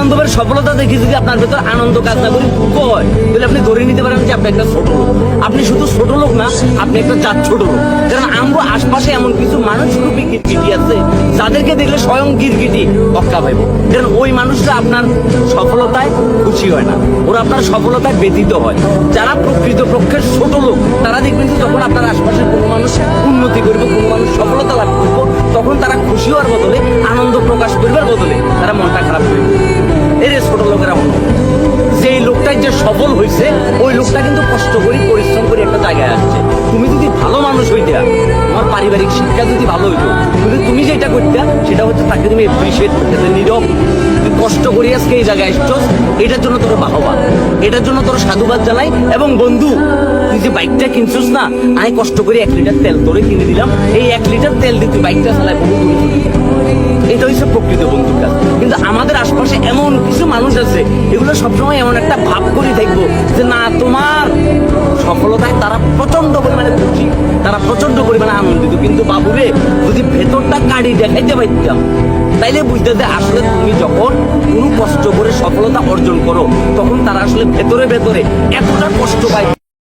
বান্ধবের সফলতা দেখে যদি আপনার ভেতর আনন্দ কাজ না করি দুঃখ হয়, তাহলে আপনি ধরে নিতে পারেন যে আপনি একটা ছোট লোক। আপনি শুধু ছোট লোক না, আপনি একটা জাত ছোট লোক। কারণ আমগো আশপাশে এমন কিছু মানুষ রূপী গিরগিটি আছে যাদেরকে দেখলে স্বয়ং গিরগিটি অক্কা পাইব। কারণ ওই মানুষরা আপনার সফলতায় খুশি হয় না, ওরা আপনার সফলতায় ব্যতীত হয়। যারা প্রকৃত পক্ষের ছোট লোক তারা দেখবেন যে যখন আপনার আশপাশের কোনো মানুষ উন্নতি করবে, কোনো মানুষ সফলতা লাভ করবো, তখন তারা খুশি হওয়ার বদলে, আনন্দ প্রকাশ করবার বদলে তারা মনটা খারাপ করবে। এর ছোট লোকেরা অন্য, যে লোকটাই যে সফল হয়েছে ওই লোকটা কিন্তু কষ্ট করে পরিশ্রম করে একটা জায়গায় আসছে। তুমি যদি ভালো মানুষ হইতে, তোমার পারিবারিক শিক্ষা যদি ভালো হইতো, কিন্তু তুমি যেটা করতে সেটা হচ্ছে তাকে তুমি এপ্রিসিয়েট করতে, নীরব তুই কষ্ট করি আজকে এই জায়গায় এসছস, এটার জন্য তোর বাহবা, এটার জন্য তোর সাধুবাদ জানাই। এবং বন্ধু, তুই যে বাইকটা কিনছিস না, আমি কষ্ট করে 1 লিটার তেল তোরে কিনে দিলাম, এই 1 লিটার তেল দিয়ে তুই বাইকটা চালায় বহু দূরে চলে যাবি। এটা হচ্ছে প্রকৃত বন্ধুর কাজ। কিন্তু আমাদের আশপাশে এমন কিছু মানুষ আছে, এগুলো সবসময় এমন একটা ভাব করে দেখবো যে না, তোমার সফলতায় তারা প্রচন্ড পরিমাণে খুশি, তারা প্রচন্ড পরিমাণে আনন্দিত। কিন্তু বাবুরে, যদি ভেতরটা কাড়ি দেখাইতে পারতাম, তাইলে বুঝতে যে আসলে তুমি যখন কোনো কষ্ট করে সফলতা অর্জন করো, তখন তারা আসলে ভেতরে ভেতরে এতটা কষ্ট পায়,